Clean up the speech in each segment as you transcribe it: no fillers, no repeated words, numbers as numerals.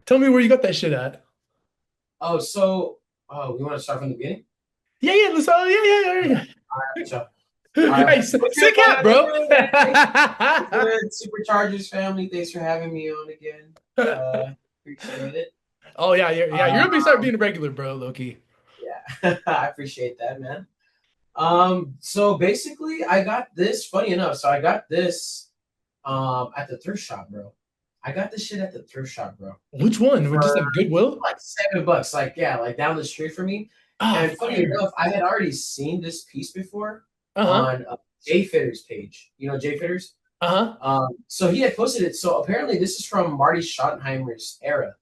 Tell me where you got that shit at. Oh, so we want to start from the beginning? Yeah, yeah, let's yeah. All right, so all right. Hey, What's good, sick hat, brother? What's bro. good? What's good? Superchargers family, thanks for having me on again. Appreciate it. Oh yeah, you're gonna be start Um, being a regular, bro, Loki. yeah, I appreciate that, man. So basically, I got this. Funny enough, so I got this at the thrift shop, bro. I got this shit at the thrift shop, bro, Which one? We're just for like Goodwill? like $7. Like, yeah, like down the street from me. Ah, And funny fire. enough, I had already seen this piece before Uh-huh. on Jay Fitter's page. You know Jay Fitters? Uh-huh. So he had posted it. So apparently, this is from Marty Schottenheimer's era.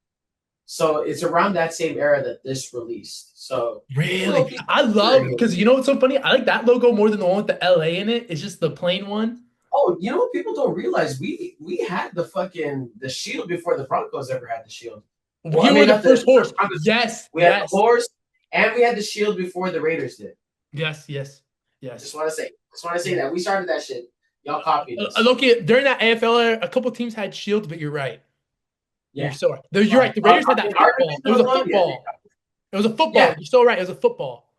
So it's around that same era that this released. So Really? little piece I right love here. because you know what's so funny? I like that logo more than the one with the LA in it. It's just the plain one. Oh, you know what people don't realize? We had the shield before the Broncos ever had the shield. Well, I You were mean, the not first the horse. Broncos. Yes, We had the yes, horse, and we had the shield before the Raiders did. yes, yes, Just yes. want to say, just want to say Yeah. that we started that shit. Y'all copied us. Look, during that AFL era, a couple teams had shields, but you're right. You're Yeah. so right. You're right. The Raiders had In that our football. It was divisional a one, yeah, football. It was a football. yeah, You're so right. It was a football.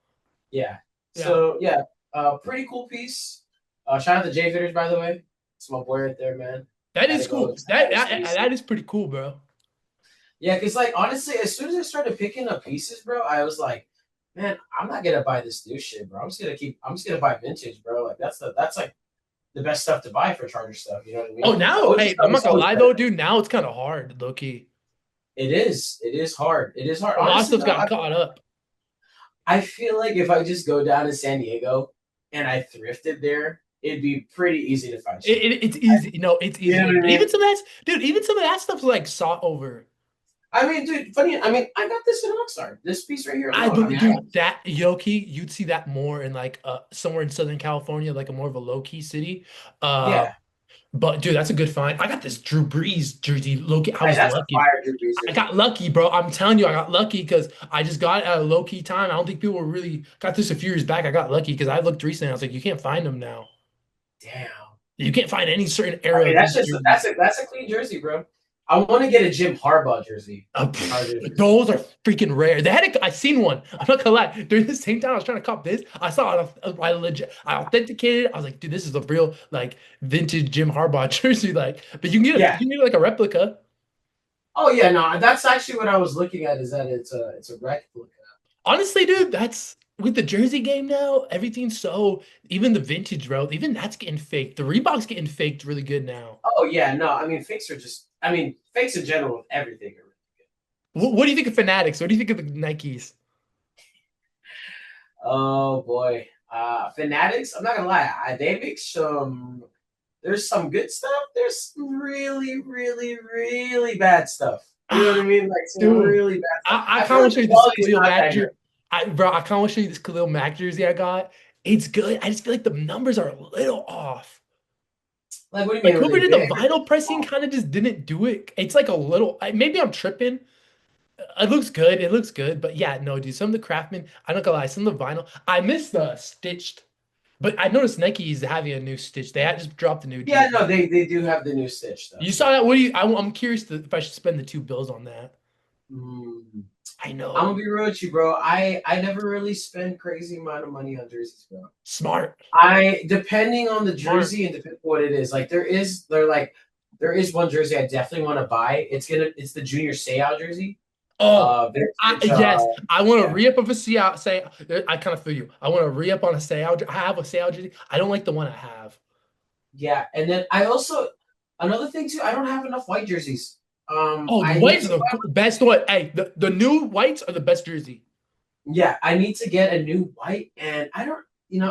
yeah. Yeah. So yeah, pretty cool piece. Shout out to Jay Fitters, by the way. It's my boy right there, man. That Gotta is go. cool. That is pretty cool, bro. Yeah, because like honestly, as soon as I started picking up pieces, bro, I was like, man, I'm not gonna buy this new shit, bro. I'm just gonna buy vintage, bro. Like that's like the best stuff to buy for Charger stuff. You know what I Oh, mean? The now, OG hey, stuff I'm is not gonna always lie better. though, dude. Now it's kind of hard, low key. It is. It is hard. It is hard. A lot of Honestly, stuff's though, got caught up. I feel like if I just go down to San Diego and I thrifted there, it'd be pretty easy to find shit. It's easy. No, it's You know easy. what I But even mean? some of that's, dude, even some of that stuff's like sought over. I mean, dude, funny. I mean, I got this in Oxnard. This piece right here I alone. I believe, mean, I got dude, that Yoki, you'd see that more in like somewhere in Southern California, like a more of a low key city. Uh, yeah. but dude, that's a good find. I got this Drew Brees jersey. Low key, I Hey, was that's a lucky. fire Drew Brees I jersey. got lucky, bro. I'm telling you, I got lucky because I just got it at a low key time. I don't think people were really got this a few years back. I got lucky because I looked recently. I was like, you can't find them now. Damn. You can't find any certain I era mean, of these jerseys. that's a clean jersey, bro. I want to get a Jim Harbaugh jersey. Chargers jersey. Those are freaking rare. I seen one. I'm not gonna lie. During the same time I was trying to cop this, I saw it. I authenticated it. I was like, dude, this is a real like vintage Jim Harbaugh jersey. Like, but Yeah. you can get like a replica. Oh yeah, no, that's actually what I was looking at. Is that it's a replica. Honestly, dude, that's with the jersey game now. Everything's so even the vintage, bro. Even that's getting faked. The Reebok's getting faked really good now. Oh yeah, no, I mean fakes are just. I mean fakes in general with everything are really What do you think of Fanatics? What do you think of the Nikes? good. Oh boy, Fanatics. I'm not gonna lie, they make some. There's some good stuff. There's some really, really, really bad stuff. You know what I Ah, mean? Like some dude, really bad stuff. I I kind of feel want like to show the you this quality's Khalil not Mack that great. jersey. Bro, I kind of want to show you this Khalil Mack jersey I got. It's good. I just feel like the numbers are a little off. Like what do you Like mean? Were whoever they did the big? vinyl pressing kind of just didn't do it. It's like a little. Maybe I'm tripping. It looks good. It looks good. But yeah, no, dude. Some of the Craftsman, I'm not gonna lie. Some of the vinyl, I miss the stitched. But I noticed Nike is having a new stitch. They had just dropped a new Yeah, jersey. no, they do have the new Stitch stuff. You Yeah. saw that? What do you? I'm curious if I should spend the $2 on that. Mm. I I'm gonna know. be real with you, bro. I never really spend crazy amount of money on jerseys, bro. Smart. I depending on the Smart. jersey and depending what it is. Like there is one jersey I definitely want to buy. It's the Junior Seau jersey. Oh, Vintage. yes. I want to Yeah. re-up of a Seattle. Say, I kind of feel you. I want to re-up on a Seattle. I have a Seattle jersey. I don't like the one I have. Yeah, and then I also another thing too. I don't have enough white jerseys. Oh, the I need whites are to the best one. Hey, the new whites are the best jersey. yeah, I need to get a new white, and I don't.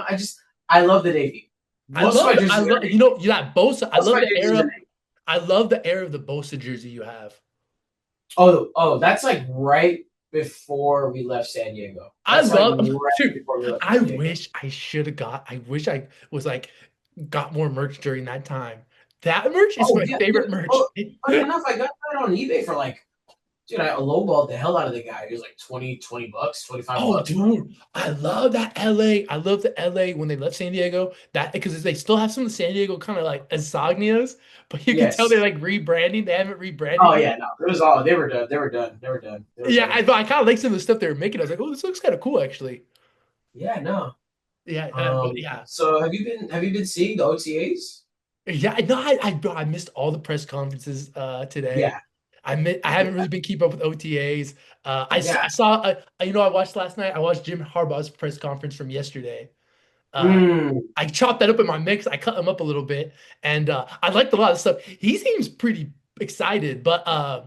I just I love the navy. I love, that Bosa. I Most of love my the jerseys are era. navy. I love the era of the Bosa jersey you have. Oh, that's like right before we left San Diego. I That's like love, right dude. before we left I San Diego. wish I should have I wish I was like, got more merch during that time. That merch is Oh my yeah, favorite dude. merch. Oh, funny enough, I got that on eBay for like Dude, I lowballed the hell out of the guy. He was like 20 bucks, 25 Oh, bucks, bro. dude, I love that LA. I love the LA when they left San Diego. That because they still have some of the San Diego kind of like insignias, but you can tell they're Yes. like rebranding. They haven't rebranded Oh yet. yeah, no. It was all they were done. They were done. They were done. They were Yeah, done. I kind of like some of the stuff they were making. I was like, oh, this looks kind of cool, actually. Yeah, no. Yeah, but yeah, So have you been seeing the OTAs? yeah. No, bro, I missed all the press conferences today. Yeah. I haven't really been keeping up with OTAs. Yeah. I saw I watched last night. I watched Jim Harbaugh's press conference from yesterday. Uh, Mm. I chopped that up in my mix. I cut him up a little bit, and I liked a lot of stuff. He seems pretty excited, but I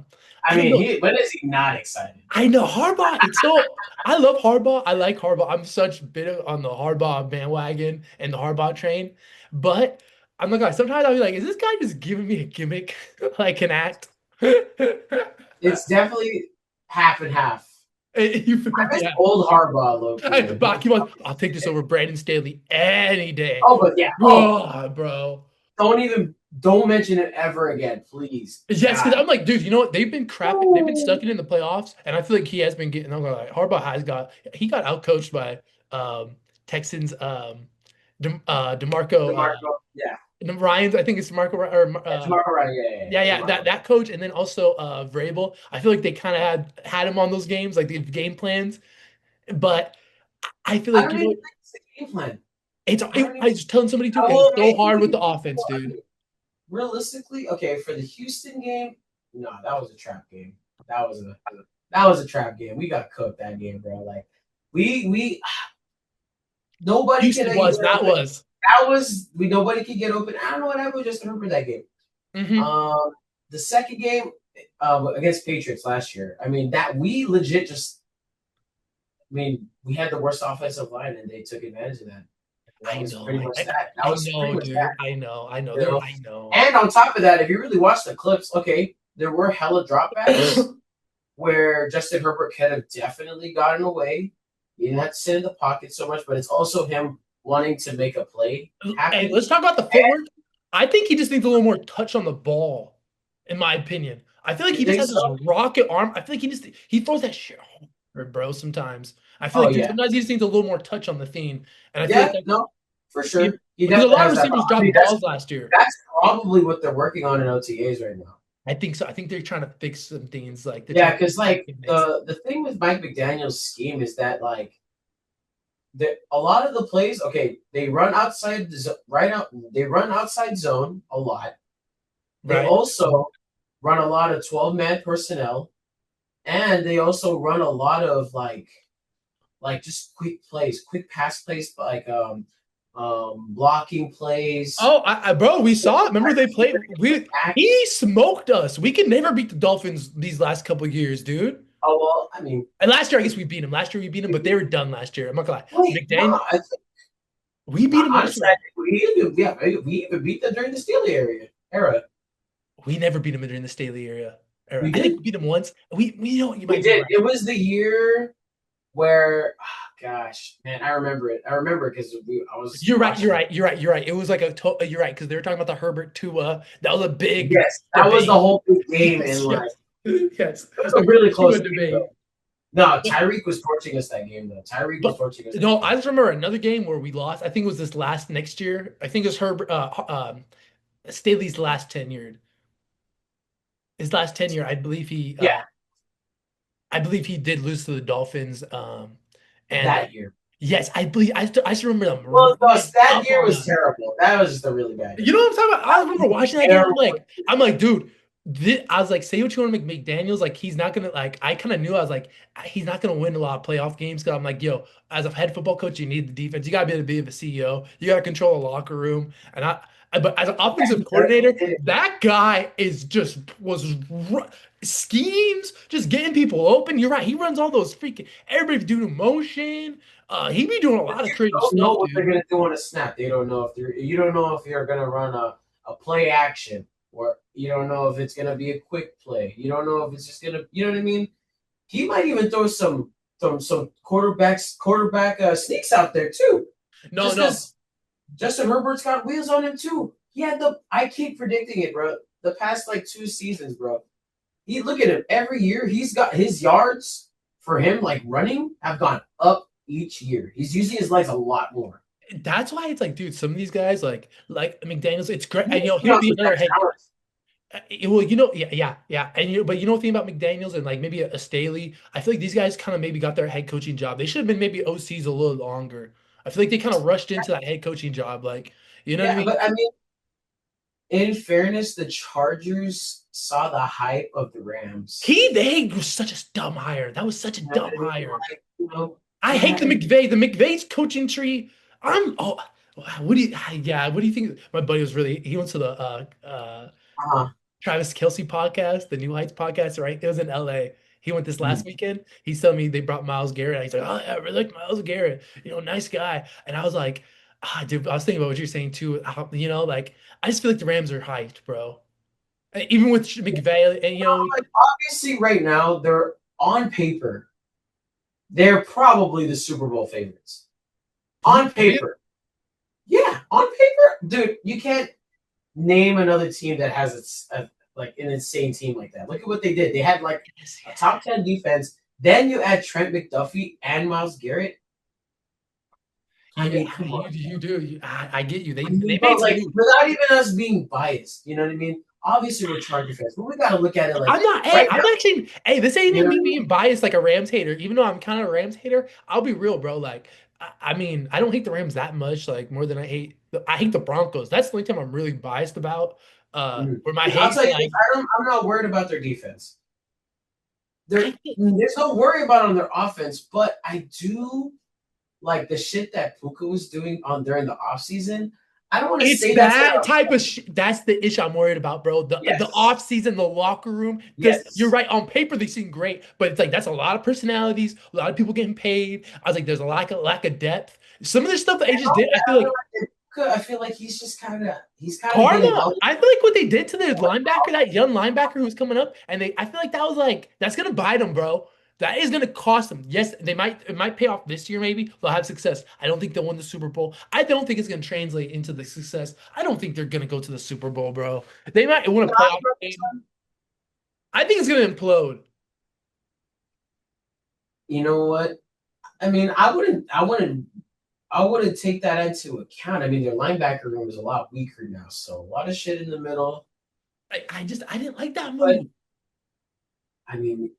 I don't mean, know. when is he not excited? I know Harbaugh. It's so I love Harbaugh. I like Harbaugh. I'm such bit on the Harbaugh bandwagon and the Harbaugh train, but I'm not gonna. Sometimes I'll be like, is this guy just giving me a gimmick, like an act? It's definitely half and half. I miss Yeah. old Harbaugh, Loki, man. He But was I'll take this over Brandon Staley any day. oh, but yeah. Oh, Oh, bro. don't mention it ever again, please. Yes, because God. I'm like, dude, you know what? They've been crapping. They've been Ooh. stuck in the playoffs, and I feel like he has been getting. I'm like, Harbaugh he got outcoached by Texans Demarco DeMarco, yeah. Ryan's. I think it's Demarco or Yeah, DeMarco Ryan, yeah, yeah, yeah, yeah. yeah, DeMarco. that coach, and then also Vrabel. I feel like they kind of had him on those games, like the game plans, but I feel I like don't even think it's the game plan. I don't I even was telling somebody too, I it's will so maybe hard with the offense, I dude. mean, realistically, okay, for the Houston game, no, that was a trap game. That was a trap game. We got cooked that game, bro. Like we nobody could Houston get was that open. was. That was we nobody could get open. I don't know what happened with Justin Herbert that game. Hmm. The second game against Patriots last year. I mean that we legit just. I mean we had the worst offensive line and they took advantage of that. That I was know, pretty much that. That I was pretty know, much that. dude. I know. You know. I know. And on top of that, if you really watch the clips, okay, there were hella dropbacks where Justin Herbert could have definitely gotten away. He didn't have to sit in the pocket so much, but it's also him wanting to make a play Hey, happen. let's talk about the And footwork. I think he just needs a little more touch on the ball, in my opinion. I feel like you he just think has this so? rocket arm. I feel like he throws that shit hard, bro, sometimes. I feel Oh like dude, yeah, sometimes he just needs a little more touch on the theme. And I feel like yeah, that's no, for sure. He because a definitely lot of has that receivers problem. I mean, dropped balls last year. that's probably what they're working on in OTAs right now. I think so. I think they're trying to fix some things, like they're Yeah, trying because to like mix. the thing with Mike McDaniel's scheme is that like a lot of the plays, okay, they run outside right out. They run outside zone a lot. They Right. also run a lot of 12-man personnel, and they also run a lot of like just quick plays, quick pass plays, like blocking plays. Oh, bro, we saw it. Remember they played. He smoked us. We can never beat the Dolphins these last couple of years, dude. Oh well, I mean, And last year, I guess we beat him. Last year we beat him, but they were done last year. I'm not gonna lie. wait, no, McDaniel, I think we beat him last honestly, year. I think we even beat them during the Steeler era. We never beat him during the Staley era. We I think did, we beat him once. We you know what, you we might be did. right. It was the year where, gosh, man, I remember it. I remember it because I was You're right. watching You're it. right. You're right. You're right. It was like you're right because they were talking about the Herbert Tua. That was a big Yes, that was the debate. whole big game, and Yes, like yes, yes. it was The a really Herbert Tua close game debate. though. No, But Tyreek was torching us that game though. Tyreek was but torching us that no, game. I just remember another game where we lost. I think it was this last next year. I think it was Herbert Staley's last tenure. His last tenure, Yeah, I believe he did lose to the Dolphins. And that year. yes, I still remember them Well, no, running that up year on was us. terrible. That was just a really bad You year. know what I'm talking about? I That was remember watching that game. terrible. I'm like, dude, I was like, say what you want to make McDaniels, like he's not gonna like. I kind of knew I was like, he's not gonna win a lot of playoff games because I'm like, yo, as a head football coach, you need the defense. You gotta be able to be a CEO. You gotta control the locker room. And but as an Yeah, offensive he does. He coordinator, did it. that guy is just schemes, just getting people open. You're right. He runs all those freaking. Everybody's doing motion. He be doing a But lot of you creative don't know stuff, what they're dude. gonna do on a snap. They don't know if they're. You don't know if you're gonna run a play action, or you don't know if it's gonna be a quick play. You don't know if it's just gonna. You know what I mean? He might even throw some quarterback sneaks out there too, No, just no. because Justin Herbert's got wheels on him too. He had the. I keep predicting it, bro. The past like 2 seasons, bro. he look at him every year. He's got his yards for him, like running, have gone up each year. He's using his legs a lot more. That's why it's like, dude, some of these guys like McDaniels, it's great. And He here's comes the with other that head. talent. Well, yeah. And but the thing about McDaniels and like maybe a Staley, I feel like these guys kind of maybe got their head coaching job. They should have been maybe OCs a little longer. I feel like they kind of rushed into that head coaching job. Like, you know what I Yeah, mean? but I mean, in fairness, the Chargers saw the hype of the Rams. They was such a dumb hire. That was such a You know what dumb I mean? hire. Like, you know, I hate the yeah, McVay. The McVay's coaching tree. What do you? Yeah, what do you think? My buddy was really. He went to the uh, Travis Kelsey podcast, the New Heights podcast, right? It was in LA. He went this last mm, weekend. He's telling me they brought Miles Garrett. He's like, oh, yeah, I really like Miles Garrett. Nice guy. And I was like, dude, I was thinking about what you're saying too. Like, I just feel like the Rams are hyped, bro. Even with McVay, and like obviously right now they're on paper, they're probably the Super Bowl favorites. who On Rams? paper. Yeah, on paper, dude, you can't name another team that has like an insane team like that. Look at what they did. They had like Yes, a yes. top 10 defense. Then you add Trent McDuffie and Miles Garrett. I Yeah, mean, come on. you do. I get you. I They mean, made but some like moves. without even us being biased, you know what I mean? Obviously, we're Charger fans, but we got to look at it like I'm not. Hey, right I'm now. actually. Hey, this ain't You even know what me I mean? being biased like a Rams hater. Even though I'm kind of a Rams hater, I'll be real, bro. Like, I mean, I don't hate the Rams that much. Like more than I hate the Broncos. That's the only time I'm really biased about. Mhm. Where my I'll hate, tell you this: like, I'm not worried about their defense. I think There's no worry about on their offense, but I do like the shit that Puka was doing on during the offseason. I don't want to it's say that's that gonna. type of that's the issue I'm worried about, bro. The Yes, off season, the locker room. Because you're yes. right, on paper they seem great, but it's like that's a lot of personalities, a lot of people getting paid. I was like, there's a lack of depth. Some of the stuff that they just did, I feel like I feel like he's kind of getting Harbaugh, out. I feel like what they did to their linebacker, that young linebacker who was coming up, and I feel like that was like that's gonna bite them, bro. That is gonna cost them. Yes, it might pay off this year, maybe they'll have success. I don't think they'll win the Super Bowl. I don't think it's gonna translate into the success. I don't think they're gonna go to the Super Bowl, bro. They might win a playoff game. I think it's gonna implode. You know what? I mean, I wouldn't take that into account. I mean, their linebacker room is a lot weaker now, so a lot of shit in the middle. I didn't like that But move. I mean,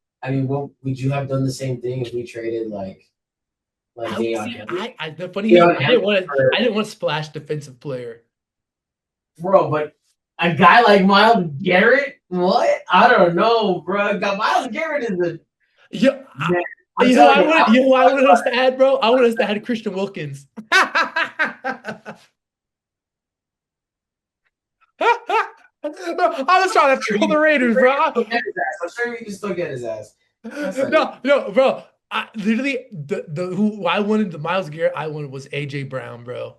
what would you have done the same thing if we traded like I would Deion see. Henry? The funny thing is, Deion Henry for I didn't want to splash defensive player. bro, but a guy like Miles Garrett, what? I don't know, bro. Miles Garrett is a Yeah, man. I'm telling you, I you know was who I talking wanted us about to add, bro? I wanted us to add Christian Wilkins. I was trying to troll the I'm Raiders, sure bro. he can still get his ass. I'm sure he can still get his ass. That's like, No, bro. I literally the who I wanted the Miles Garrett I wanted was AJ Brown, bro.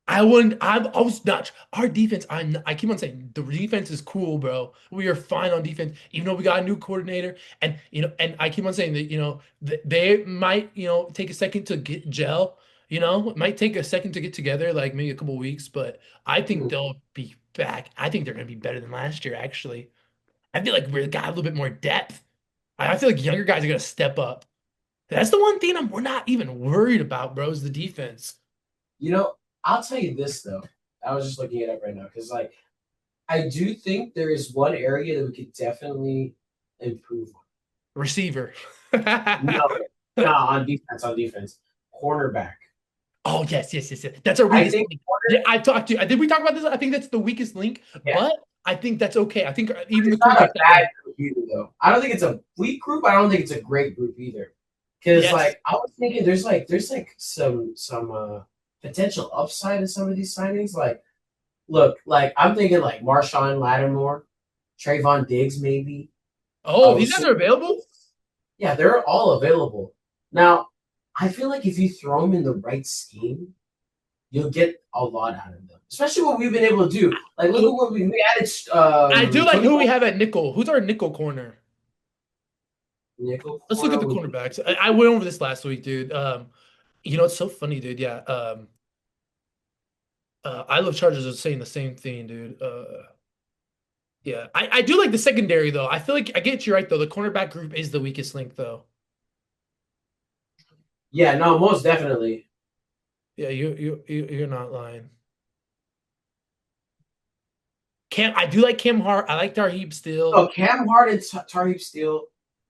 I was not our defense. I keep on saying the defense is cool, bro. We are fine on defense, even though we got a new coordinator. And and I keep on saying that, they might, take a second to get gel, it might take a second to get together, like maybe a couple weeks, but I think hmm. they'll be back. I think they're gonna be better than last year, actually. I feel like we got a little bit more depth. I feel like younger guys are gonna step up. That's the one thing we're not even worried about, bro, is the defense. You know, I'll tell you this though. I was just looking it up right now because like I do think there is one area that we could definitely improve on. Receiver. No, no, on defense, cornerback. Oh, yes. That's our I weakest think link. corner, Yeah, I talked to you. Did we talk about this? I think that's the weakest link, yeah, but I think that's okay. I think even the it's crew not a gets that bad way. group either though. I don't think it's a weak group. I don't think it's a great group either. Because Yes. like I was thinking, there's like some potential upside in some of these signings. Like, look, like I'm thinking like Marshawn Lattimore, Trayvon Diggs, maybe. Oh, these guys So are available? yeah, they're all available. Now, I feel like if you throw them in the right scheme, you'll get a lot out of them. Especially what we've been able to do. Like, look at Oh, what we added. I do like Tony who we Pollard, have at nickel. Who's our nickel corner? nickel Let's look at corner. the We cornerbacks. I went over this last week, dude. It's so funny, dude. Yeah. I love Chargers are saying the same thing, dude. Yeah, I do like the secondary though. I feel like I get you right though. The cornerback group is the weakest link though. Yeah, no, most definitely. Yeah, you're not lying. Cam, I do like Cam Hart. I like Tarheeb still. Oh, Cam Hart and Tariq Steele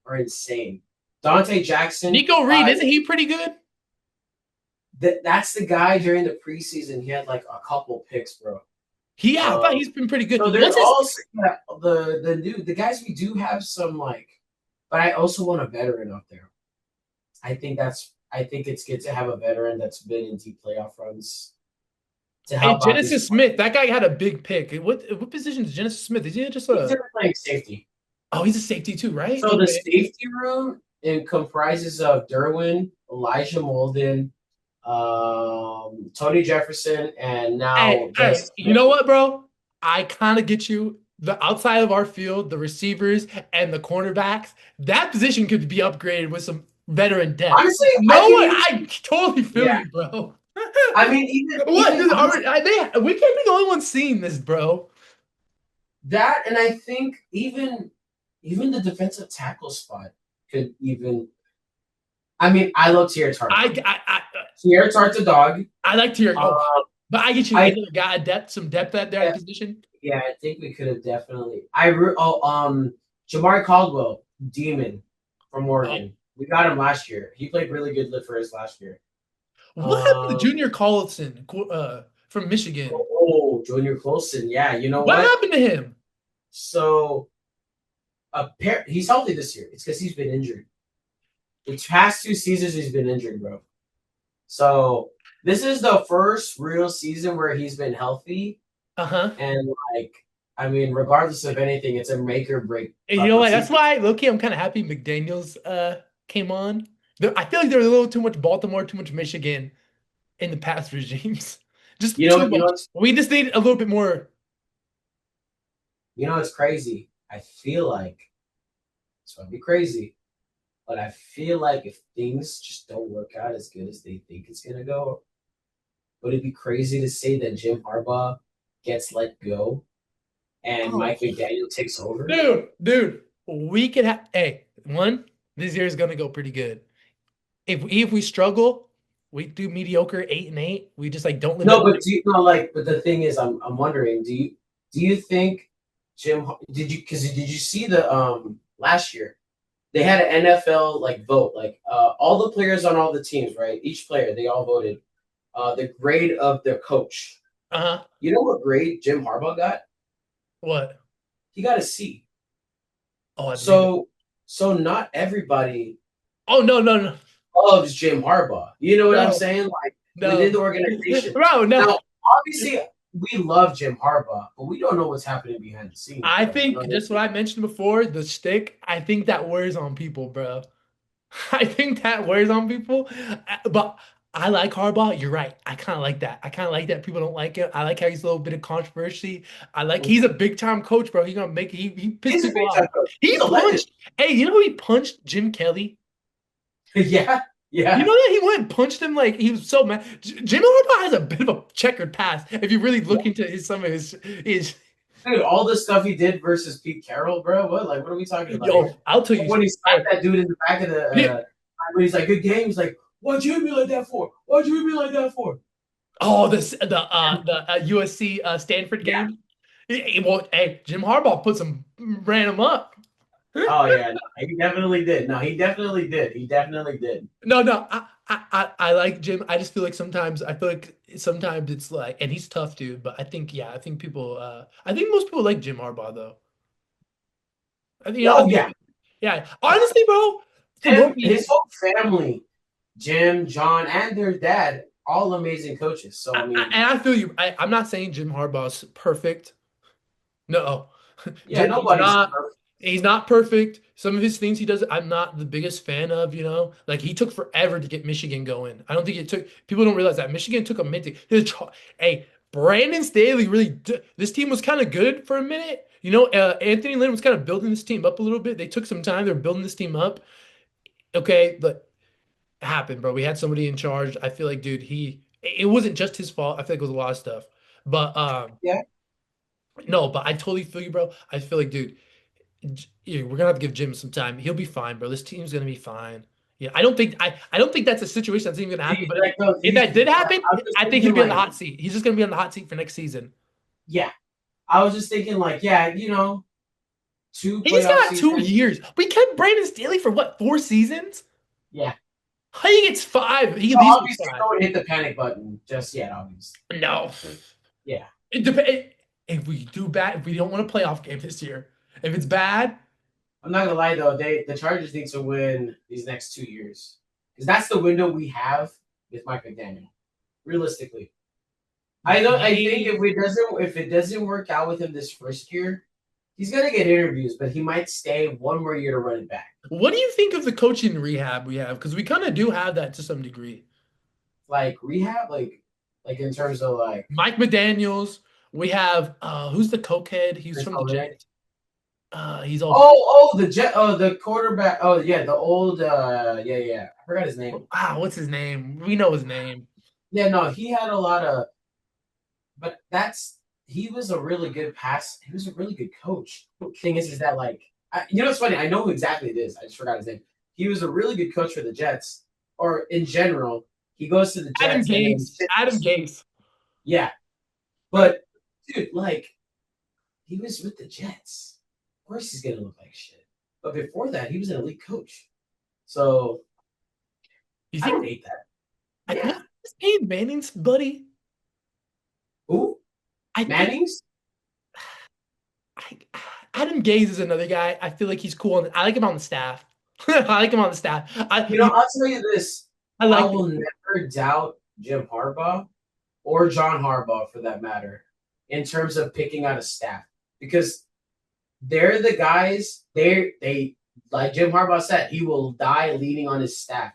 are insane. Dante Jackson, Nico Reed, isn't he pretty good? that's the guy during the preseason. He had like a couple picks, bro. Yeah, I thought Um, he's been pretty so good. they're What's his? all the guys we do have some like, but I also want a veteran up there. I think it's good to have a veteran that's been in deep playoff runs to Hey, help out these. Genesis Smith. That guy had a big pick. What position is Genesis Smith? Is he just He's a? playing safety. Oh, he's a safety too, right? So the Okay. safety room it comprises of Derwin, Elijah Molden, Tony Jefferson, and now Hey, Genesis you Smith. know what, bro? I kind of get you. The outside of our field, the receivers and the cornerbacks, that position could be upgraded with some veteran depth. Honestly, I No can one, even I totally feel yeah. you, bro. I mean, even What? even honestly, We can't be the only ones seeing this, bro. that, and I think even the defensive tackle spot could even. I mean, I love Tierra Tart. I, I, I, Tierra Tart's a dog. I like to hear. Uh, Oh, but I get you. I Another guy, depth, some depth at that yeah, position. yeah, I think we could have definitely. Jamari Caldwell, Demon from Oh, Oregon. We got him last year. He played really good for us last year. what happened to Um, Junior Collison from Michigan? Junior Colson. Yeah, you know What what? happened to him? So he's healthy this year. It's because he's been injured. The past 2 seasons he's been injured, bro. So this is the first real season where he's been healthy. Uh-huh. And like, I mean, regardless of anything, it's a make or break And you know fucking what? That's season. why, low-key, I'm kind of happy McDaniels came on. I feel like there's a little too much Baltimore, too much Michigan in the past regimes. Just too You know much. what's We just need a little bit more. it's crazy. I feel like it's gonna be crazy, but I feel like if things just don't work out as good as they think it's gonna go, would it be crazy to say that Jim Harbaugh gets let go and Oh, Mike McDaniel takes over? dude, we could have. Hey, one, this year is gonna go pretty good. If we struggle, we do mediocre 8-8. We just like don't live No, up. but do you know like? But the thing is, I'm wondering, do you think did you see the last year they had an NFL like vote like all the players on all the teams right each player they all voted the grade of their coach. Uh-huh. You know what grade Jim Harbaugh got? What? He got a C. Oh, I believe it. So not everybody Oh no. loves Jim Harbaugh. You know what I'm No, saying? Like within no. the organization. Bro, no. Now, obviously, we love Jim Harbaugh, but we don't know what's happening behind the scenes, I bro. You know think what I just what I mentioned before, the stick, I think that wears on people, bro. I think that wears on people. But I like Harbaugh. You're right. I kind of like that. I kind of like that people don't like it. I like how he's a little bit of controversy. I like mean? he's a big time coach, bro. He's gonna make he pissed He's a people big time off. coach. He's He a legend. punched. Hey, you know he punched Jim Kelly? Yeah, You yeah. know that he went and punched him like he was so mad. Jim Harbaugh has a bit of a checkered past. If you really look into some of his Dude, all the stuff he did versus Pete Carroll, bro. What are we talking about here? yo, I'll tell you. When he slapped Hey, that dude in the back of the, when he's like, "Good game," he's like, "Why'd you hit me like that for? Why'd you hit me like that for?" oh, the USC Stanford Yeah. game. Well, hey, Jim Harbaugh put some ran him up. Oh yeah, no, he definitely did. No, he definitely did. He definitely did. No, I like Jim. I just feel like sometimes it's like, and he's tough, dude. But I think yeah, I think most people like Jim Harbaugh though. I think Oh yeah, yeah. Honestly, bro, for Jim, Loki, his whole family, Jim, John, and their dad, all amazing coaches. So I mean, and I feel you. I'm not saying Jim Harbaugh's perfect. No, yeah, He's nobody's not. perfect. He's not perfect. Some of his things he does, I'm not the biggest fan of. Like he took forever to get Michigan going. I don't think it took. People don't realize that Michigan took a minute. Hey, Brandon Staley really. This team was kind of good for a minute. Anthony Lynn was kind of building this team up a little bit. They took some time. They're building this team up. Okay, but it happened, bro. We had somebody in charge. I feel like, dude, it wasn't just his fault. I feel like it was a lot of stuff. But Yeah, No, but I totally feel you, bro. I feel like, dude, yeah, we're gonna have to give Jim some time. He'll be fine, bro. This team's gonna be fine. Yeah, I don't think that's a situation that's even gonna happen. But Like, no, if that did happen, I was just I think he'll thinking, be on the like, hot seat. He's just gonna be on the hot seat for next season. yeah, I was just thinking, like, yeah, two He's playoff got two seasons. years. We kept Brandon Staley for what, 4 seasons? Yeah. How he gets five? He at So least gets obviously, five. no one hit the panic button just yet, obviously. No. Yeah. It depends. If we do bad, if we don't want a playoff game this year, if it's bad, I'm not gonna lie though, the Chargers need to win these next 2 years because that's the window we have with Mike McDaniel. Realistically, I think maybe. if it doesn't work out with him this first year, he's gonna get interviews, but he might stay one more year to run it back. What do you think of the coaching rehab we have? Because we kind of do have that to some degree. Like rehab, like in terms of like Mike McDaniels. We have who's the cokehead? He's Chris from the Balleric. Jets. He's all The quarterback. Oh yeah, the old yeah. I forgot his name. what's his name? We know his name. Yeah, no, he had a lot of, but that's he was a really good pass. He was a really good coach. Thing is that like, it's funny. I know who exactly it is. I just forgot his name. He was a really good coach for the Jets, or in general. He goes to the Adam Jets and then Gase. Adam Gase. yeah, but dude, like he was with the Jets. Of course, he's gonna look like shit. But before that, he was an elite coach. So You I don't think hate that. what's Yeah. his name? Manning's buddy? Who? I think Manning's? I, Adam Gase is another guy. I feel like he's cool. I like him on the staff. I like him on the staff. I'll tell you this. I I like will him. never doubt Jim Harbaugh or John Harbaugh for that matter in terms of picking out a staff because they're the guys they like Jim Harbaugh said, he will die leaning on his staff.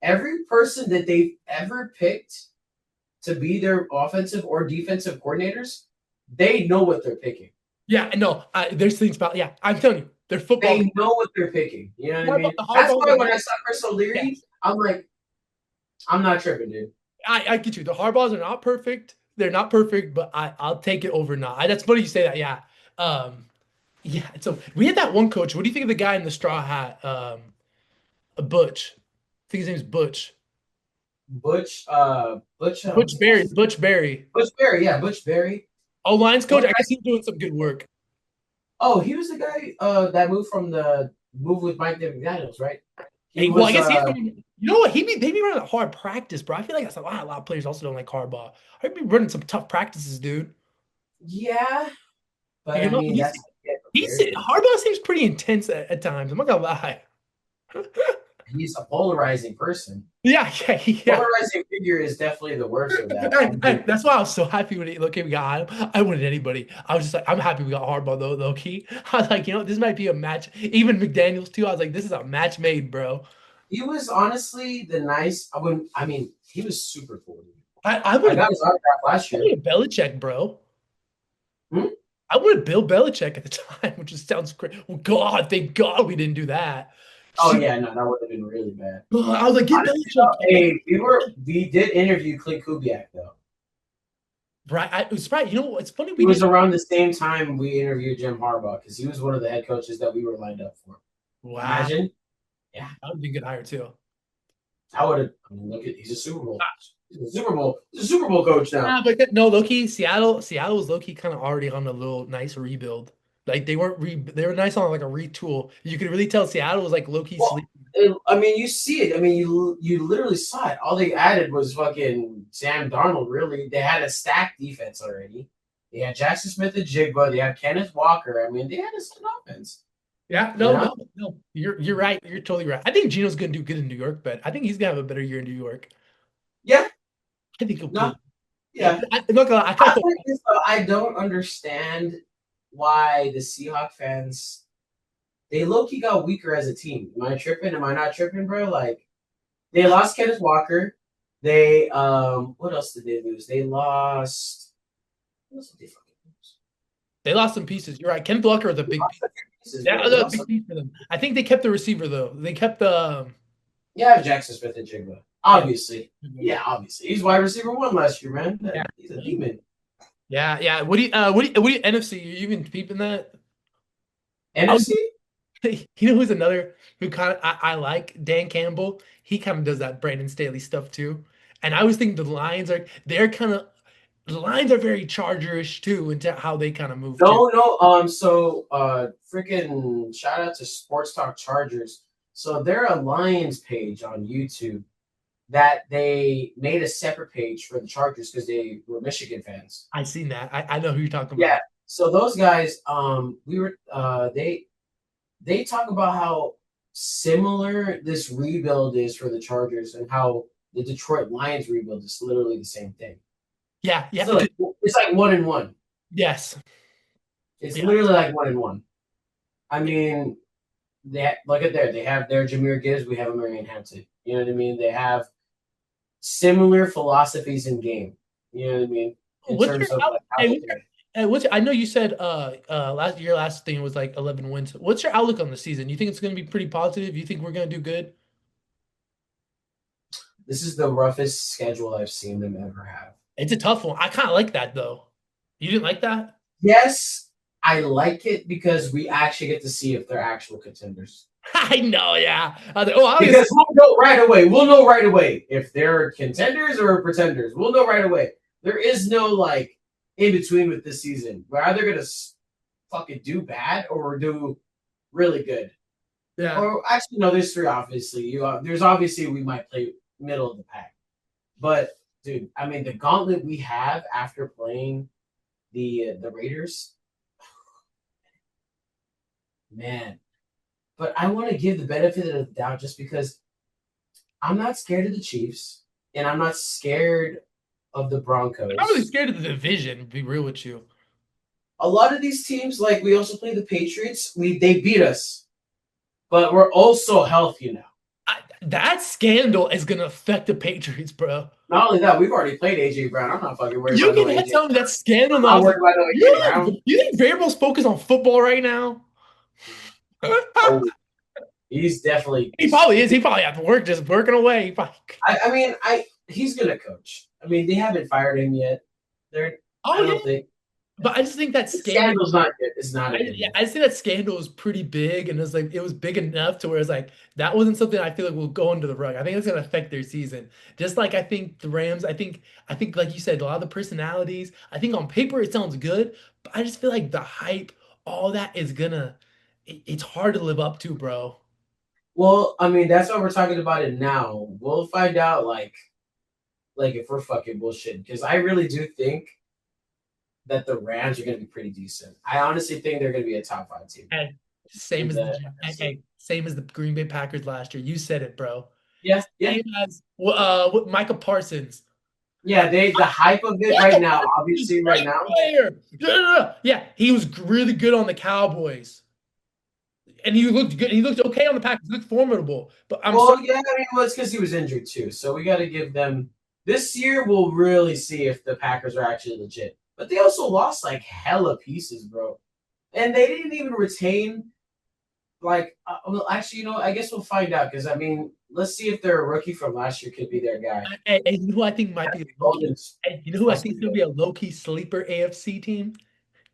Every person that they've ever picked to be their offensive or defensive coordinators, they know what they're picking. Yeah, no, there's things about yeah. I'm telling you, they're football. They know what they're picking. You know what I Harbaugh, mean? the That's Harbaughs why are when not. I saw Chris O'Leary, Yes, I'm like, I'm not tripping, dude. I get you. The Harbaughs are not perfect. They're not perfect, but I'll take it over not. That's funny you say that. Yeah, yeah. So we had that one coach. What do you think of the guy in the straw hat? Butch. I think his name's Butch. Butch What's the Berry. guy's Butch Berry. Butch Berry? Yeah, Butch Berry. Oh, Lions coach. What I guess he's doing some good work. Oh, he was the guy that moved from the move with Mike McDaniels, right? He Hey, well, I was guess he's doing. You know what? They be running a hard practice, bro. I feel like that's a lot of players also don't like Harbaugh. I'd be running some tough practices, dude. yeah, but You I know, mean that's to get he's prepared for. Harbaugh seems pretty intense at times. I'm not gonna lie. He's a polarizing person. Yeah, yeah. Polarizing figure is definitely the worst of that. I mean, That's why I was so happy when we got him. I wanted anybody. I was just like, I'm happy we got Harbaugh though, low key. I was like, this might be a match. Even McDaniels too. I was like, this is a match made, bro. he was honestly the nice. I mean, he was super cool. Dude. I I would got his autograph last year. have Belichick, bro. Hmm? I wanted Bill Belichick at the time, which just sounds great. Well, God, thank God we didn't do that. Oh Shoot. yeah, no, that would have been really bad. I was like, get Honestly, Belichick. though, hey, we did interview Clint Kubiak though. Right. It was right. You know what? It's funny It we was didn't. around the same time we interviewed Jim Harbaugh because he was one of the head coaches that we were lined up for. Wow. Imagine, yeah, That would be a good hire too. I would have. I mean, look at he's a Super Bowl. He's a Super Bowl coach now. Yeah, but no, Loki, Seattle was Loki kind of already on a little nice rebuild. Like they were nice on like a retool. You could really tell Seattle was like Loki Well, sleep. I mean, you see it. I mean, you literally saw it. All they added was fucking Sam Darnold. Really, they had a stacked defense already. They had Jackson Smith and Jigba. They had Kenneth Walker. I mean, they had a solid offense. Yeah, You no, know? no, no. You're right. You're totally right. I think Gino's gonna do good in New York, but I think he's gonna have a better year in New York. Yeah. I think he'll No. pull. Yeah. I'm not gonna lie, I kind I of think this, I don't understand why the Seahawk fans they low key got weaker as a team. Am I tripping? Am I not tripping, bro? Like they lost Kenneth Walker. They what else did they lose? They lost what else did they fucking lose? they lost some pieces. You're right. Kenneth Walker was a They big lost piece. a few pieces, Yeah, bro. that They was a lost big some, piece for them. I think they kept the receiver though. They kept the yeah, Jackson Smith and Jigba. yeah. Obviously. Yeah, obviously. He's wide receiver one last year, man. Yeah. He's a demon. Yeah, yeah. What do you NFC? Are you even peeping that? I was, NFC? you know who's another who kind of I like Dan Campbell. He kind of does that Brandon Staley stuff too. And I always think they're kind of the Lions are very Chargerish too into how they kind of move too. No, no. So, freaking shout out to Sports Talk Chargers. So, they're a Lions page on YouTube that they made a separate page for the Chargers because they were Michigan fans. I seen that. I know who you're talking Yeah. about. So those guys, they talk about how similar this rebuild is for the Chargers and how the Detroit Lions rebuild is literally the same thing. Yeah, yeah. So it's like 1-1. Yes. It's Yeah. literally like 1-1. I mean, look at there. They have their Jameer Gibbs. We have a Marion Hampton. You know what I mean? They have similar philosophies in game. You know what I mean? In What's your terms of out- like how hey, they what's your, play. I know you said last thing was like 11 wins. What's your outlook on the season? You think it's going to be pretty positive? You think we're going to do good? This is the roughest schedule I've seen them ever have. It's a tough one. I kind of like that though. You didn't like that? Yes, I like it because we actually get to see if they're actual contenders. I know, yeah. Oh, Because obviously. we'll know right away. We'll know right away if they're contenders or pretenders. We'll know right away. There is no like in between with this season. We're either gonna fucking do bad or do really good. Yeah. Or actually, no. There's three. Obviously, there's obviously we might play middle of the pack. But dude, I mean, the gauntlet we have after playing the Raiders, man. But I want to give the benefit of the doubt just because I'm not scared of the Chiefs and I'm not scared of the I'm really Broncos. scared of the division, to be real with you. A lot of these teams, like we also play the Patriots, they beat us, but we're also healthy now. That scandal is going to affect the Patriots, bro. Not only that, we've already played AJ Brown. I'm not fucking worried You about no can AJ. tell me that scandal I'm now. not worried about no AJ Brown. You think Vrabel's focused on football right now? Oh, he's definitely. He probably is. He probably at work, just working away. I mean, he's gonna coach. I mean, they haven't fired him yet. They're. Oh I yeah, don't think but I just think that the scandal. scandal's not good. It's not a good Yeah, look. I just think that scandal was pretty big, and it was big enough to where it's like that wasn't something I feel like will go under the rug. I think it's gonna affect their season. Just like I think the Rams. I think like you said, a lot of the personalities. I think on paper it sounds good, but I just feel like the hype, all that is gonna. It's hard to live up to, bro. Well, I mean, that's why we're talking about it now. We'll find out, like if we're fucking bullshit. Because I really do think that the Rams are going to be pretty decent. I honestly think they're going to be a top five team And in same as the the NFC. same as the Green Bay Packers last year. You said it, bro. Yeah, yeah, Same as Micah Parsons. yeah. The hype of it right Micah now, Parsons is obviously, a right great now. player. Yeah, yeah, he was really good on the Cowboys, and he looked good. He looked okay on the Packers. He looked formidable. But I'm Well, sorry. yeah, I mean, well, it's because he was injured too. So we got to give them this year. We'll really see if the Packers are actually legit. But they also lost like hella pieces, bro, and they didn't even retain. Like, well, actually, I guess we'll find out because I mean, let's see if their rookie from last year could be their guy. And you know who I think might be low key. Golden's And you know who I supposed to think is be gonna good. be a low key sleeper AFC team?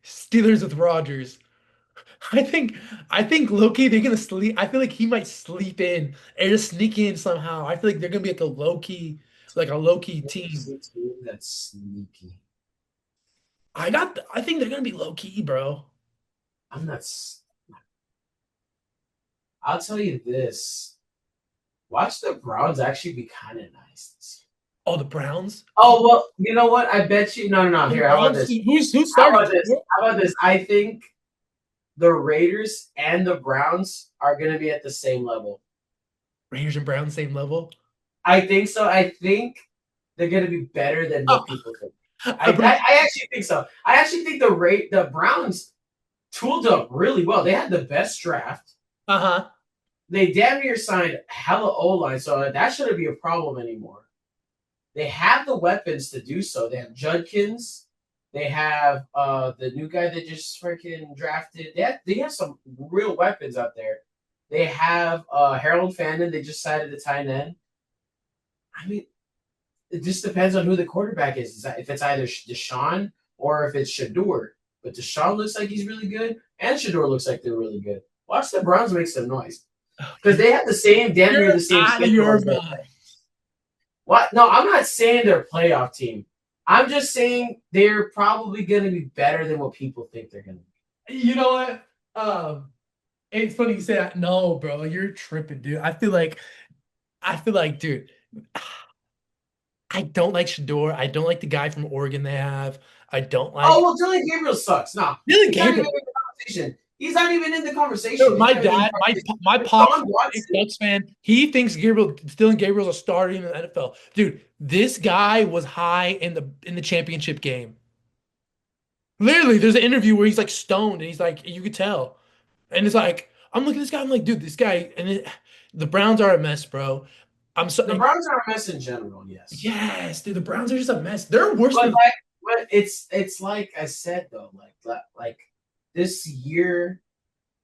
Steelers with Rodgers. I think Loki, they're gonna sleep. I feel like he might sleep in and just sneak in somehow. I feel like they're gonna be like a low key team. AFC team that's sneaky. I think they're gonna be low key, bro. I'm not. I'll tell you this. Watch the Browns actually be kind of nice this year. Oh, the Browns. Oh well, you know what? I bet you. No, no, no. The Here, how about Browns. this? Who's How starting? about this? How about this? I think the Raiders and the Browns are going to be at the same level. Raiders and Browns, same level. I think so. I think they're going to be better than Oh, what people think. I believe. I actually think so. I actually think the Browns tooled up really well. They had the best draft. Uh-huh. They damn near signed hella O line, so that shouldn't be a problem anymore. They have the weapons to do so. They have Judkins. They have the new guy that just freaking drafted. They have some real weapons out there. They have Harold Fannin. They just signed a tight end. I mean, it just depends on who the quarterback is. If it's either Deshaun or if it's Shador. But Deshaun looks like he's really good, and Shador looks like they're really good. Watch the Browns make some noise Oh, because they have the same, damn near you're the same out of schedule your as the mind. what? No, I'm not saying they're a playoff team. I'm just saying they're probably going to be better than what people think they're going to be. You know what? It's funny you say that. No, bro, you're tripping, dude. I feel like, dude, I don't like Shador. I don't like the guy from Oregon they have. I don't Oh, like well, Dylan Gabriel sucks. No, Dylan he's not even Gabriel. in the conversation. He's not even in the conversation. Dude, He's my not even in the dad, conversation. my pops, Deshaun big Watson. Bucks fan. He thinks Dylan Gabriel's a starter in the NFL. Dude, this guy was high in the championship game. Literally, there's an interview where he's like stoned and he's like, you could tell. And it's like, I'm looking at this guy, I'm like, dude, this guy, the Browns are a mess, bro. I'm The so Browns are a mess in general, yes. yes, dude, the Browns are just a mess. They're worse But than like, but it's like I said though, like this year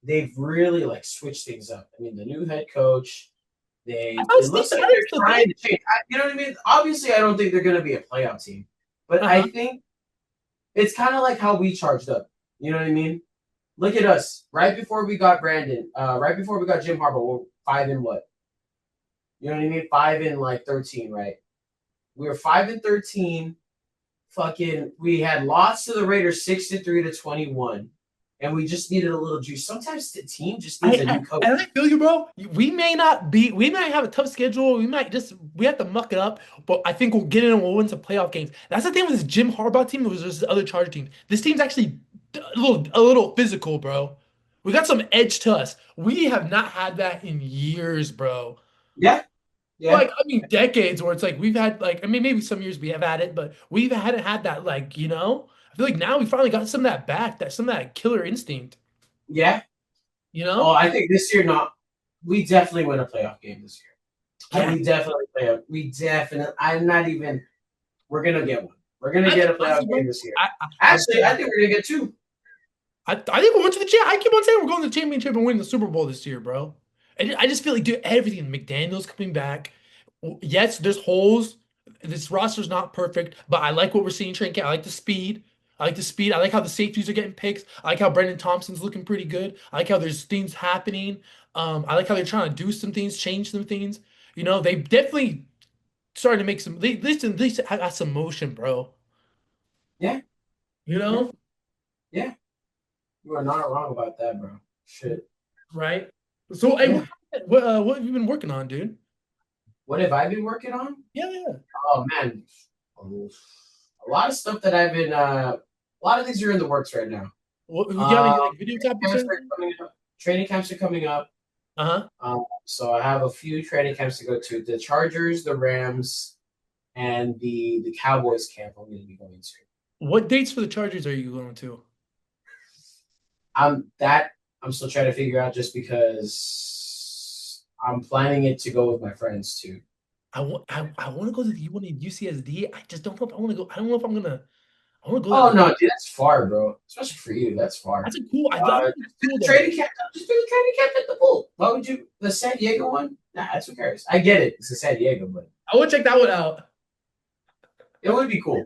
they've really like switched things up. I mean, the new head coach, I they thought it Steve looks like Adams they're still there. trying to change. You know what I mean? Obviously, I don't think they're going to be a playoff team, but I Uh-huh. think it's kind of like how we charged up. You know what I mean? Look at us. Right before we got Brandon, right before we got Jim Harbaugh, we're five and what? You know what I mean? Five and like 13, right? We were 5 and 13. Fucking, we had lost to the Raiders 63-21, and we just needed a little juice. Sometimes the team just needs a new coach. And I feel you, bro. We might have a tough schedule. We have to muck it up, but I think we'll get in and we'll win some playoff games. That's the thing with this Jim Harbaugh team versus this other Charger team. This team's actually a little physical, bro. We got some edge to us. We have not had that in years, bro. Yeah, yeah, Like, I mean, decades where it's like we've had like, I mean, maybe some years we have had it, but we hadn't had that, like, I feel like now we finally got some of that back, some of that killer instinct, yeah. you Oh, know? I think this year not. We definitely win a playoff game this year. Yeah. We definitely play up. We definitely. I'm not even. We're gonna get one. We're gonna I get think a playoff honestly, bro, game this year. I, Actually, I think we're gonna get two. I think we went to the champ. I keep on saying we're going to the championship and winning the Super Bowl this year, bro. I just feel like, dude, everything. McDaniel's coming back. Yes, there's holes. This roster's not perfect, but I like what we're seeing. Training camp. I like the speed. I like the speed. I like how the safeties are getting picks. I like how Brendan Thompson's looking pretty good. I like how there's things happening. I like how they're trying to do some things, change some things. They definitely started to make some. At least have some motion, bro. Yeah, You yeah, know, yeah. You are not wrong about that, bro. Shit. right? So, hey, Yeah. what have you been working on, dude? What have I been working on? Yeah, yeah. Oh man, a lot of stuff that I've been. A lot of things are in the works right now. What, you got any Um, like video topics or camps are anything? coming up. Training camps are coming up. Uh-huh. So I have a few training camps to go to. The Chargers, the Rams, and the Cowboys camp I'm going to be going to. What dates for the Chargers are you going to? I'm still trying to figure out just because I'm planning it to go with my friends too. I want to go to the one in UCSD. I just don't know if I want to go. I don't know if I'm gonna. I want to go that Oh way. no, dude, that's far, bro. Especially for you, that's far. That's a cool. I think it's Just do cool the though. training camp. Just do the training camp at the pool. Why would you? The San Diego one? Nah, that's who cares. I get it. It's the San Diego, but I want to check that one out. it would be cool.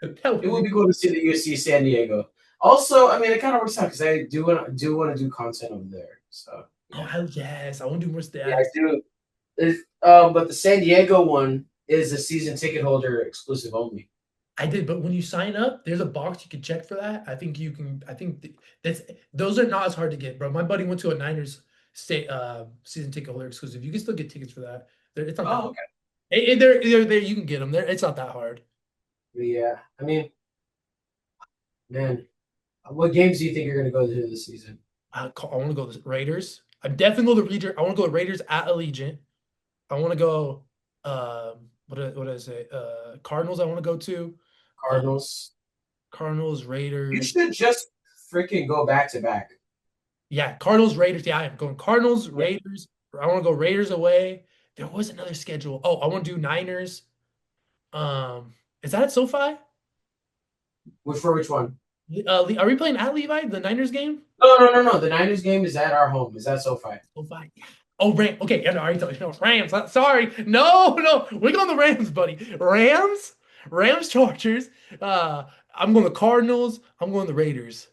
That It would would be be cool. cool to see the USC San Diego. Also, I mean, it kind of works out because I do want to do content over there. So Oh yeah, hell yes! I want to do more yeah, I stats. do. But the San Diego one is a season ticket holder exclusive only. I did, but when you sign up, there's a box you can check for that. I think you can. I think that's those are not as hard to get, bro. My buddy went to a Niners state season ticket holder exclusive. You can still get tickets for that. It's not that Oh, hard. okay. They're there. You can get them there. It's not that hard. Yeah, I mean, man, what games do you think you're going to go to this season? I want to go to the Raiders. I'm definitely going to Raiders. I want to go to Raiders at Allegiant. I want to go. What did I say? Cardinals. I want to go to. Uh, Cardinals. Cardinals, You Raiders. should just freaking go back to back. Yeah, Cardinals, Raiders. Yeah, I'm going Cardinals, Yeah. Raiders. I want to go Raiders away. There was another schedule. Oh, I want to do Niners. Is that at SoFi? Which one? Are we playing at Levi the Niners game? No, no, no, no. The Niners game is at our home. Is that SoFi? SoFi. Oh, Ram. Okay, yeah, no, I already told you. No, Rams. Sorry. No, no. We're going the Rams, buddy. Rams, Chargers. I'm going the Cardinals. I'm going the Raiders.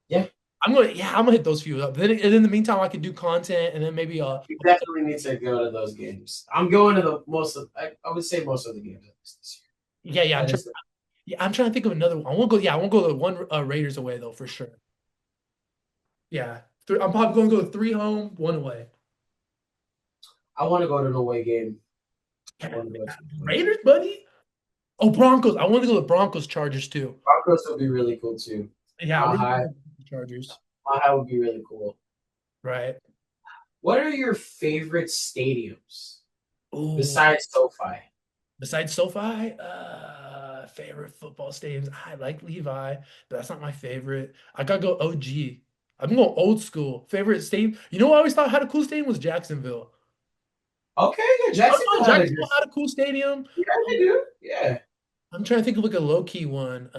Yeah, I'm gonna hit those few up. Then in the meantime, I can do content and then maybe you definitely need to go to those games. I'm going to the most of. I would say most of the games at least this yeah, year. That is I'm trying to think of another one. I won't go. Yeah, I won't go the one Raiders away though for sure. Yeah, I'm probably going to go three home, one away. I want to go to an away game. I Yeah, want to go to an away game. Raiders, buddy. Oh, Broncos. I want to go to Broncos Chargers too. Broncos would be really cool too. Yeah, I Mile really High, want the Chargers. Mile High would be really cool. Right. What are your favorite stadiums Oh, besides SoFi? besides SoFi, favorite football stadiums. I like Levi, but that's not my favorite. I gotta go OG. I'm going old school. Favorite stadium. You know what I always thought had a cool stadium was Jacksonville. Okay, yeah, I thought Jacksonville had a good. Jacksonville had a cool stadium. Yeah, they do. Yeah, I'm trying to think of like a low key one.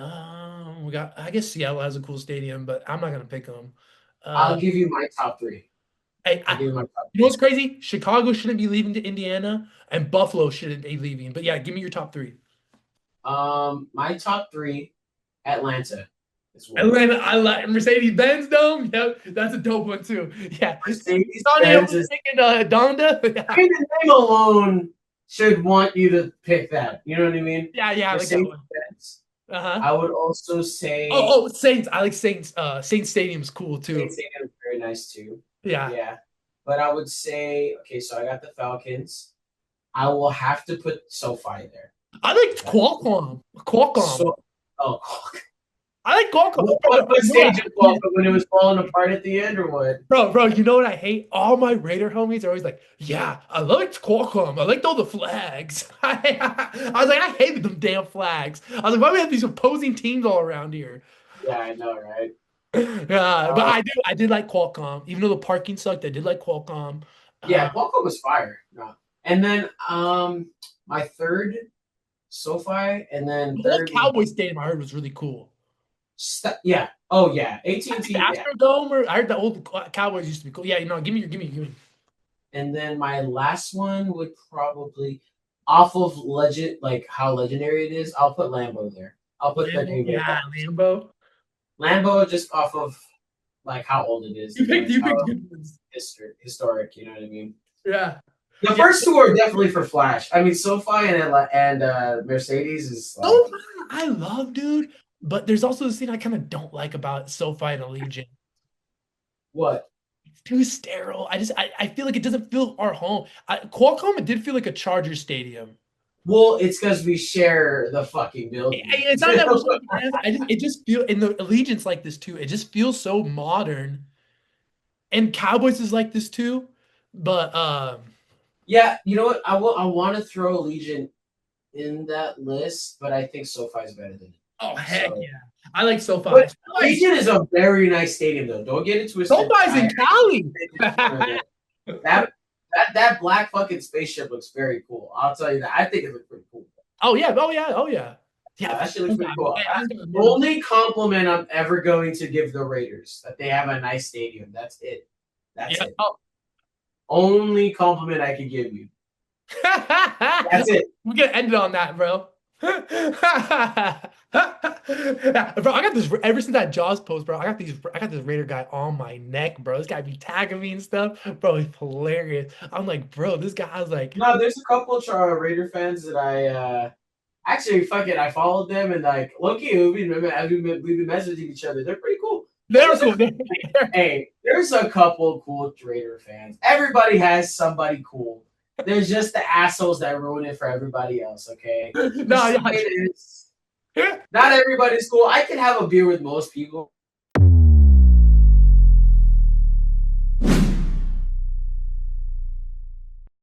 We got. I guess Seattle has a cool stadium, but I'm not gonna pick them. Uh, I'll give you my top three. I, I'll I, give you my top you know what's crazy? Chicago shouldn't be leaving to Indiana, and Buffalo shouldn't be leaving. But yeah, give me your top three. My top three, Atlanta is one. Atlanta, I like Mercedes-Benz Dome. Yep, that's a dope one too. Yeah, Mercedes Sonny Benz was is picking Donda. I mean, the name alone should want you to pick that. You know what I mean? Yeah, I like that Mercedes one. Benz. Uh-huh. I would also say Oh, Saints. I like Saints. Saints Stadium's cool Saints too. Stadium is very nice too. Yeah, Yeah. But I would say, okay, so I got the Falcons. I will have to put SoFi there. I like Qualcomm. Qualcomm. So, oh, I like Qualcomm. what stage of Qualcomm when it was falling apart at the end, or what? Bro, you know what I hate? All my Raider homies are always like, yeah, I liked Qualcomm. I liked all the flags. I was like, I hated them damn flags. I was like, why do we have these opposing teams all around here? Yeah, I know, right? Yeah, but Um, I did like Qualcomm. Even though the parking sucked, I did like Qualcomm. yeah, Qualcomm was fire. No. And then my third, SoFi, and then The old third would Cowboy Stadium I heard was really cool. yeah. Oh yeah, I think the AT&T. Yeah. Astrodome, or I heard the old Cowboys used to be cool. Yeah, give me. And then my last one would probably off of legend, like how legendary it is. I'll put Lambo there. I'll put the Lambo, Green Bay yeah, Packers. Lambo. Lambo just off of like how old it is and like You how picked good ones. historic. You know what I mean? Yeah. The Yeah. first two are definitely for Flash. I mean, SoFi and Mercedes is like SoFi, I love, dude. But there's also this thing I kind of don't like about SoFi and Allegiant. what? It's too sterile. I feel like it doesn't feel our home. Qualcomm, it did feel like a Charger stadium. Well, it's because we share the fucking building. It's not that much. It just feel and the Allegiant's like this too. It just feels so modern. And Cowboys is like this too. But Yeah, you know what? I want to throw Allegiant in that list, but I think SoFi is better than it. oh heck So, yeah. I like SoFi. but Allegiant is a very nice stadium, though. Don't get it twisted. SoFi's in Cali. That that black fucking spaceship looks very cool. I'll tell you that. I think it looks pretty cool. Oh yeah, oh yeah. Yeah, Yeah, that shit looks pretty cool. hey, The only compliment I'm ever going to give the Raiders that they have a nice stadium. That's it. That's yeah. it. Oh. Only compliment I can give you. That's it. We're gonna end it on that, bro. Yeah, bro, I got this ever since that Jaws post, bro. I got this Raider guy on my neck, bro. This guy be tagging me and stuff, bro. He's hilarious. I'm like, bro, this guy's like, No, there's a couple of Raider fans that I actually fuck it. I followed them and like Loki. We've been messaging each other. They're pretty cool. they're cool. Hey, there's a couple cool Raider fans. Everybody has somebody cool. There's just the assholes that ruin it for everybody else. Okay, No, it is. Not everybody's cool. I can have a beer with most people.